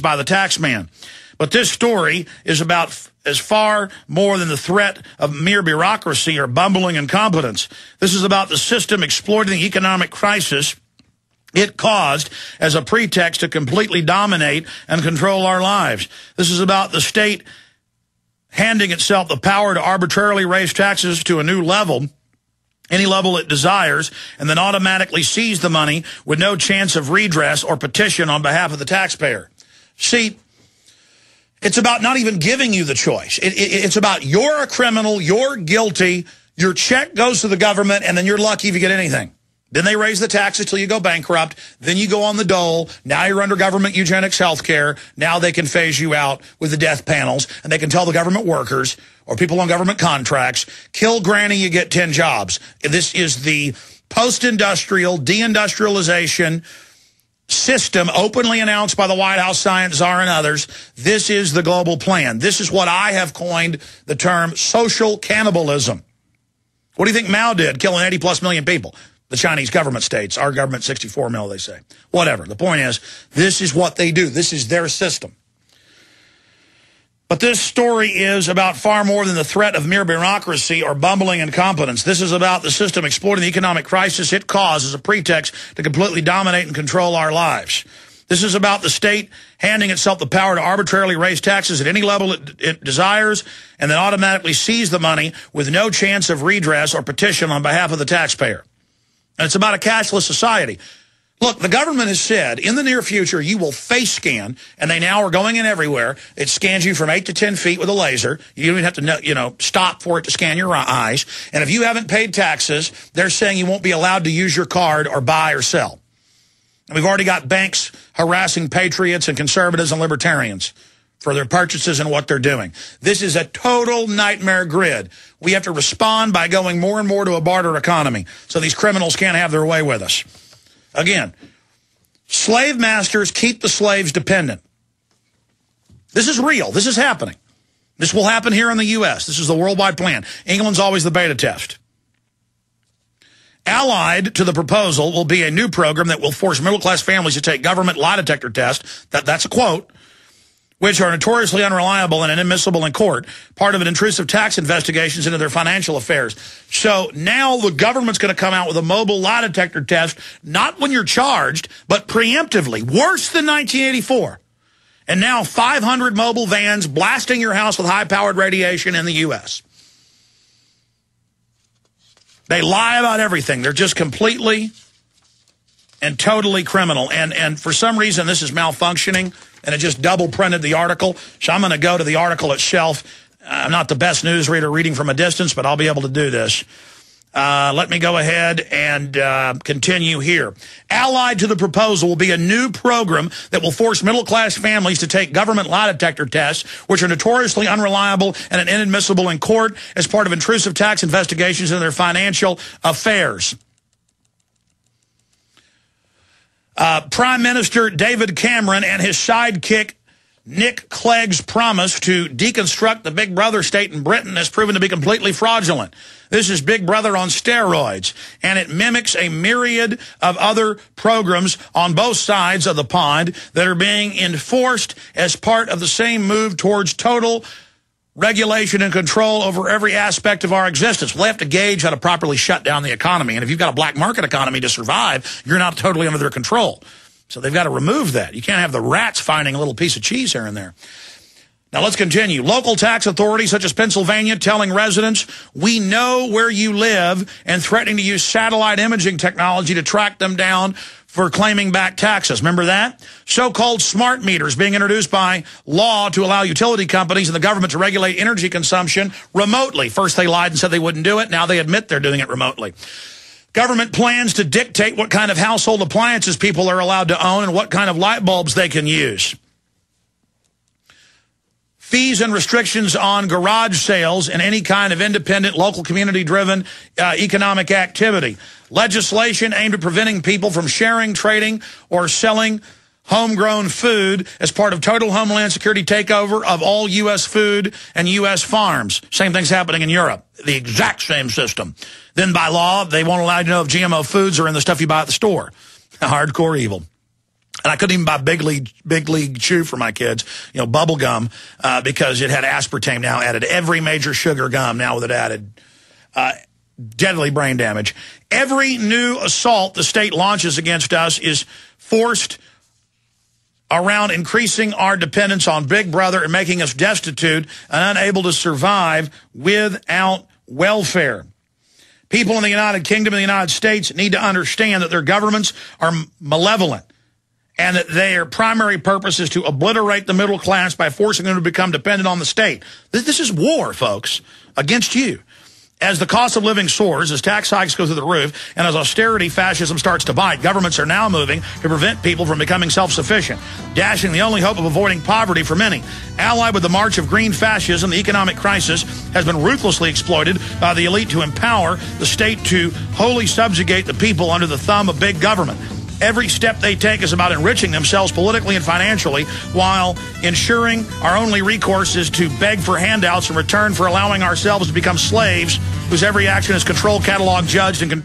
by the tax man. But this story is about as far more than the threat of mere bureaucracy or bumbling incompetence. This is about the system exploiting the economic crisis it caused as a pretext to completely dominate and control our lives. This is about the state handing itself the power to arbitrarily raise taxes to a new level, any level it desires, and then automatically seize the money with no chance of redress or petition on behalf of the taxpayer. See, it's about not even giving you the choice. It's about you're a criminal, you're guilty, your check goes to the government, and then you're lucky if you get anything. Then they raise the taxes till you go bankrupt. Then you go on the dole. Now you're under government eugenics health care. Now they can phase you out with the death panels, and they can tell the government workers or people on government contracts, kill granny, you get 10 jobs. This is the post-industrial, deindustrialization system openly announced by the White House science czar and others. This is the global plan. This is what I have coined the term social cannibalism. What do you think Mao did, killing 80+ million people? The Chinese government states. Our government, 64 mil, they say. Whatever. The point is, this is what they do. This is their system. But this story is about far more than the threat of mere bureaucracy or bumbling incompetence. This is about the system exploiting the economic crisis it caused as a pretext to completely dominate and control our lives. This is about the state handing itself the power to arbitrarily raise taxes at any level it desires and then automatically seize the money with no chance of redress or petition on behalf of the taxpayer. And it's about a cashless society. Look, the government has said in the near future you will face scan, and they now are going in everywhere. It scans you from 8 to 10 feet with a laser. You don't even have to stop for it to scan your eyes. And if you haven't paid taxes, they're saying you won't be allowed to use your card or buy or sell. And we've already got banks harassing patriots and conservatives and libertarians for their purchases and what they're doing. This is a total nightmare grid. We have to respond by going more and more to a barter economy so these criminals can't have their way with us. Again, slave masters keep the slaves dependent. This is real. This is happening. This will happen here in the U.S. This is the worldwide plan. England's always the beta test. Allied to the proposal will be a new program that will force middle-class families to take government lie detector tests, that's a quote, which are notoriously unreliable and inadmissible in court, part of an intrusive tax investigations into their financial affairs. So now the government's going to come out with a mobile lie detector test, not when you're charged, but preemptively, worse than 1984. And now 500 mobile vans blasting your house with high-powered radiation in the U.S. They lie about everything. They're just completely and totally criminal. And for some reason, this is malfunctioning, and it just double printed the article. So I'm going to go to the article itself. I'm not the best newsreader reading from a distance, but I'll be able to do this. Let me go ahead and continue here. Allied to the proposal will be a new program that will force middle-class families to take government lie detector tests, which are notoriously unreliable and inadmissible in court as part of intrusive tax investigations into their financial affairs. Prime Minister David Cameron and his sidekick Nick Clegg's promise to deconstruct the Big Brother state in Britain has proven to be completely fraudulent. This is Big Brother on steroids, and it mimics a myriad of other programs on both sides of the pond that are being enforced as part of the same move towards total regulation and control over every aspect of our existence. We'll have to gauge how to properly shut down the economy. And if you've got a black market economy to survive, you're not totally under their control. So they've got to remove that. You can't have the rats finding a little piece of cheese here and there. Now let's continue. Local tax authorities such as Pennsylvania telling residents, we know where you live, and threatening to use satellite imaging technology to track them down for claiming back taxes. Remember that? So-called smart meters being introduced by law to allow utility companies and the government to regulate energy consumption remotely. First they lied and said they wouldn't do it. Now they admit they're doing it remotely. Government plans to dictate what kind of household appliances people are allowed to own and what kind of light bulbs they can use. Fees and restrictions on garage sales and any kind of independent, local, community-driven economic activity. Legislation aimed at preventing people from sharing, trading, or selling homegrown food as part of total Homeland Security takeover of all U.S. food and U.S. farms. Same thing's happening in Europe. The exact same system. Then by law, they won't allow you to know if GMO foods are in the stuff you buy at the store. Hardcore evil. And I couldn't even buy Big League Chew for my kids, bubble gum, because it had aspartame now added. Every major sugar gum now with it added. Deadly brain damage. Every new assault the state launches against us is forced around increasing our dependence on Big Brother and making us destitute and unable to survive without welfare. People in the United Kingdom and the United States need to understand that their governments are malevolent and that their primary purpose is to obliterate the middle class by forcing them to become dependent on the state. This is war, folks, against you. As the cost of living soars, as tax hikes go through the roof, and as austerity fascism starts to bite, governments are now moving to prevent people from becoming self-sufficient, dashing the only hope of avoiding poverty for many. Allied with the march of green fascism, the economic crisis has been ruthlessly exploited by the elite to empower the state to wholly subjugate the people under the thumb of big government. Every step they take is about enriching themselves politically and financially while ensuring our only recourse is to beg for handouts in return for allowing ourselves to become slaves whose every action is controlled, cataloged, judged, and...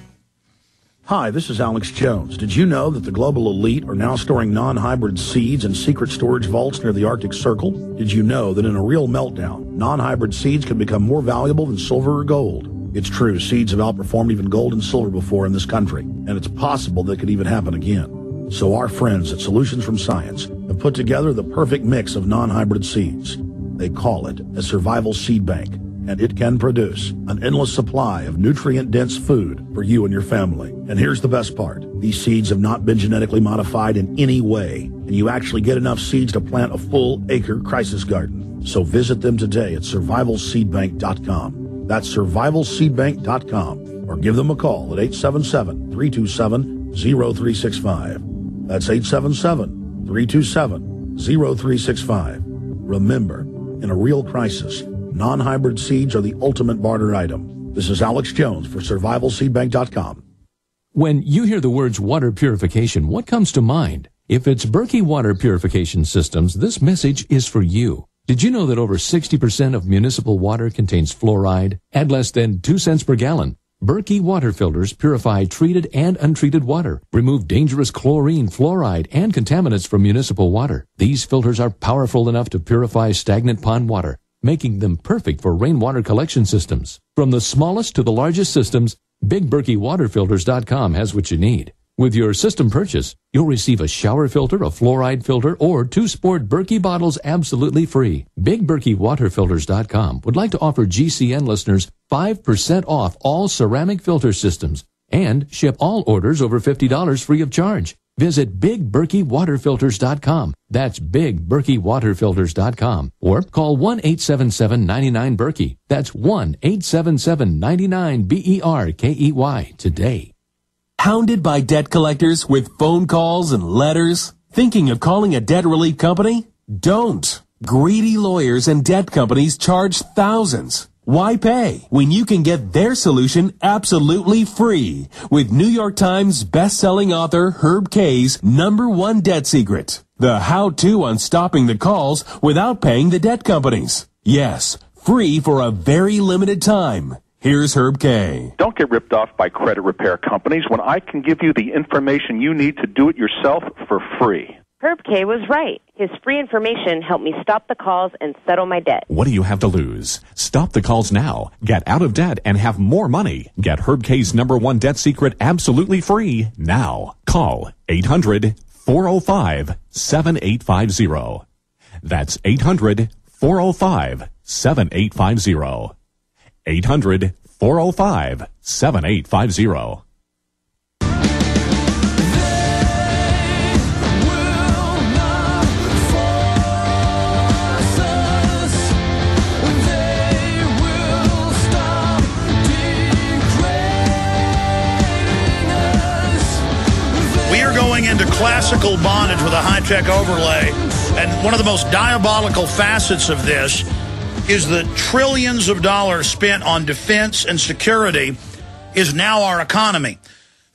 Hi, this is Alex Jones. Did you know that the global elite are now storing non-hybrid seeds in secret storage vaults near the Arctic Circle? Did you know that in a real meltdown, non-hybrid seeds can become more valuable than silver or gold? It's true, seeds have outperformed even gold and silver before in this country, and it's possible that could even happen again. So our friends at Solutions from Science have put together the perfect mix of non-hybrid seeds. They call it a survival seed bank, and it can produce an endless supply of nutrient-dense food for you and your family. And here's the best part. These seeds have not been genetically modified in any way, and you actually get enough seeds to plant a full-acre crisis garden. So visit them today at survivalseedbank.com. That's survivalseedbank.com, or give them a call at 877-327-0365. That's 877-327-0365. Remember, in a real crisis, non-hybrid seeds are the ultimate barter item. This is Alex Jones for survivalseedbank.com. When you hear the words water purification, what comes to mind? If it's Berkey Water Purification Systems, this message is for you. Did you know that over 60% of municipal water contains fluoride at less than 2 cents per gallon? Berkey water filters purify treated and untreated water, remove dangerous chlorine, fluoride, and contaminants from municipal water. These filters are powerful enough to purify stagnant pond water, making them perfect for rainwater collection systems. From the smallest to the largest systems, BigBerkeyWaterFilters.com has what you need. With your system purchase, you'll receive a shower filter, a fluoride filter, or 2 sport Berkey bottles absolutely free. BigBerkeyWaterFilters.com would like to offer GCN listeners 5% off all ceramic filter systems and ship all orders over $50 free of charge. Visit BigBerkeyWaterFilters.com. That's BigBerkeyWaterFilters.com. Or call 1-877-99-BERKEY. That's 1-877-99-BERKEY today. Hounded by debt collectors with phone calls and letters? Thinking of calling a debt relief company? Don't. Greedy lawyers and debt companies charge thousands. Why pay when you can get their solution absolutely free with New York Times best-selling author Herb Kay's #1 debt secret, the how-to on stopping the calls without paying the debt companies. Yes, free for a very limited time. Here's Herb Kay. Don't get ripped off by credit repair companies when I can give you the information you need to do it yourself for free. Herb Kay was right. His free information helped me stop the calls and settle my debt. What do you have to lose? Stop the calls now. Get out of debt and have more money. Get Herb Kay's #1 debt secret absolutely free now. Call 800-405-7850. That's 800-405-7850. 800-405-7850. We are going into classical bondage with a high-tech overlay, and one of the most diabolical facets of this is the trillions of dollars spent on defense and security is now our economy.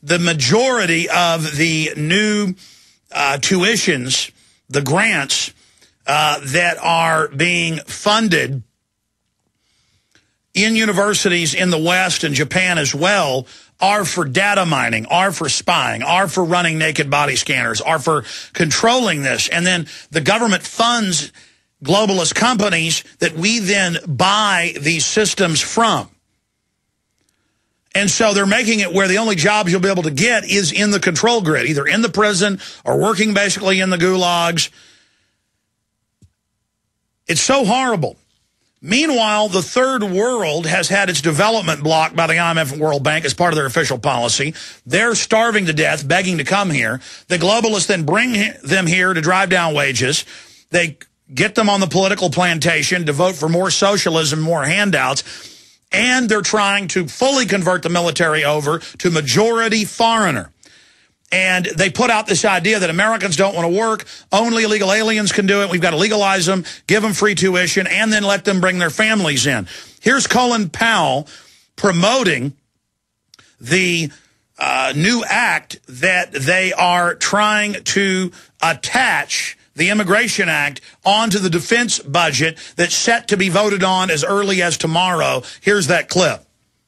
The majority of the new tuitions, the grants that are being funded in universities in the West and Japan as well are for data mining, are for spying, are for running naked body scanners, are for controlling this. And then the government funds globalist companies that we then buy these systems from. And so they're making it where the only jobs you'll be able to get is in the control grid, either in the prison or working basically in the gulags. It's so horrible. Meanwhile, the third world has had its development blocked by the IMF and World Bank as part of their official policy. They're starving to death, begging to come here. The globalists then bring them here to drive down wages. They get them on the political plantation to vote for more socialism, more handouts. And they're trying to fully convert the military over to majority foreigner. And they put out this idea that Americans don't want to work, only illegal aliens can do it. We've got to legalize them, give them free tuition, and then let them bring their families in. Here's Colin Powell promoting the new act that they are trying to attach the Immigration Act onto the defense budget that's set to be voted on as early as tomorrow. Here's that clip.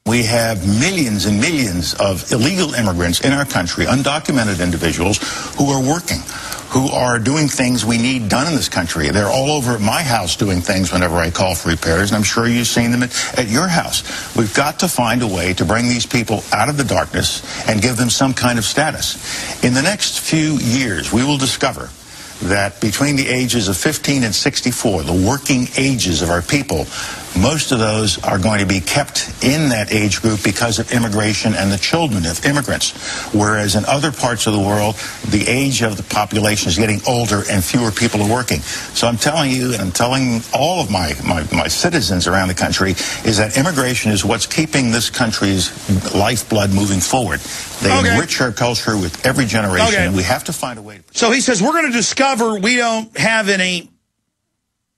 We have millions and millions of illegal immigrants in our country, undocumented individuals who are working, who are doing things we need done in this country. They're all over at my house doing things whenever I call for repairs, and I'm sure you've seen them at your house. We've got to find a way to bring these people out of the darkness and give them some kind of status. In the next few years, we will discover that between the ages of 15 and 64, the working ages of our people, most of those are going to be kept in that age group because of immigration and the children of immigrants. Whereas in other parts of the world, the age of the population is getting older and fewer people are working. So I'm telling you, and I'm telling all of my citizens around the country, is that immigration is what's keeping this country's lifeblood moving forward. They enrich our culture with every generation, and we have to find a way to... So he says, we're going to discover we don't have any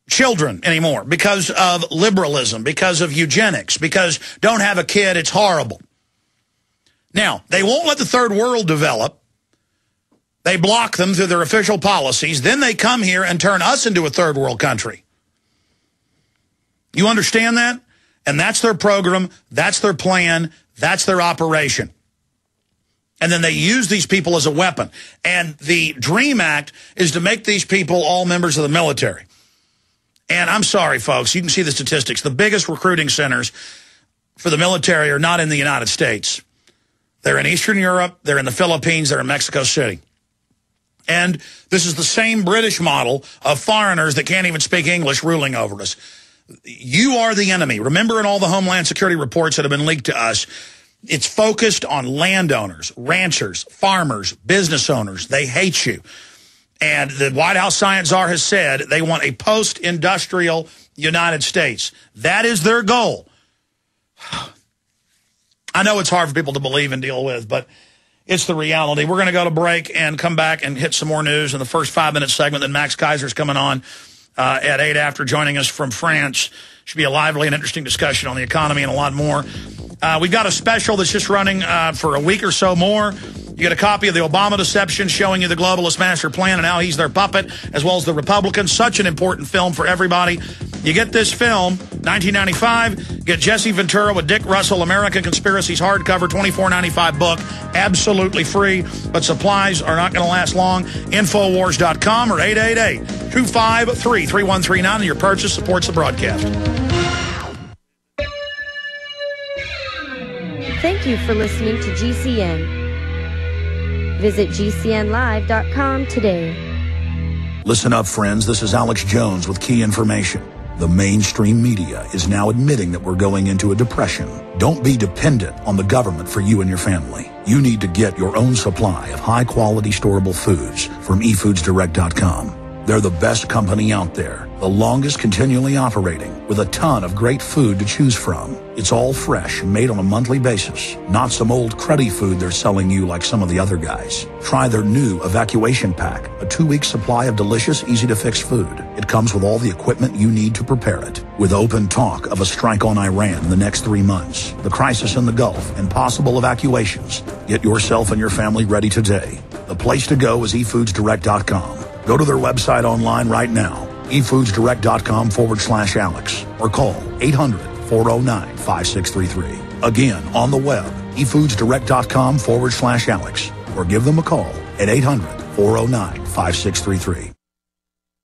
children anymore because of liberalism, because of eugenics, because don't have a kid, it's horrible. Now, they won't let the third world develop. They block them through their official policies. Then they come here and turn us into a third world country. You understand that? And that's their program, that's their plan, that's their operation. And then they use these people as a weapon. And the DREAM Act is to make these people all members of the military. And I'm sorry, folks, you can see the statistics. The biggest recruiting centers for the military are not in the United States. They're in Eastern Europe, they're in the Philippines, they're in Mexico City. And this is the same British model of foreigners that can't even speak English ruling over us. You are the enemy. Remember in all the Homeland Security reports that have been leaked to us, it's focused on landowners, ranchers, farmers, business owners. They hate you. And the White House science czar has said they want a post-industrial United States. That is their goal. I know it's hard for people to believe and deal with, but it's the reality. We're going to go to break and come back and hit some more news in the first 5-minute segment. Then Max Keiser's coming on at 8 after, joining us from France. Should be a lively and interesting discussion on the economy and a lot more. We've got a special that's just running for a week or so more. You get a copy of the Obama Deception showing you the globalist master plan and how he's their puppet, as well as the Republicans. Such an important film for everybody. You get this film, 1995. Get Jesse Ventura with Dick Russell, American Conspiracies hardcover, $24.95 book. Absolutely free, but supplies are not going to last long. Infowars.com or 888-253-3139. And your purchase supports the broadcast. Thank you for listening to GCN. Visit GCNlive.com today. Listen up, friends. This is Alex Jones with key information. The mainstream media is now admitting that we're going into a depression. Don't be dependent on the government for you and your family. You need to get your own supply of high-quality storable foods from efoodsdirect.com. They're the best company out there, the longest continually operating, with a ton of great food to choose from. It's all fresh and made on a monthly basis, not some old cruddy food they're selling you like some of the other guys. Try their new evacuation pack, a 2-week supply of delicious, easy-to-fix food. It comes with all the equipment you need to prepare it. With open talk of a strike on Iran in the next 3 months, the crisis in the Gulf, and possible evacuations, get yourself and your family ready today. The place to go is efoodsdirect.com. Go to their website online right now, efoodsdirect.com/Alex, or call 800 800-409-5633. Again, on the web, efoodsdirect.com/Alex, or give them a call at 800-409-5633.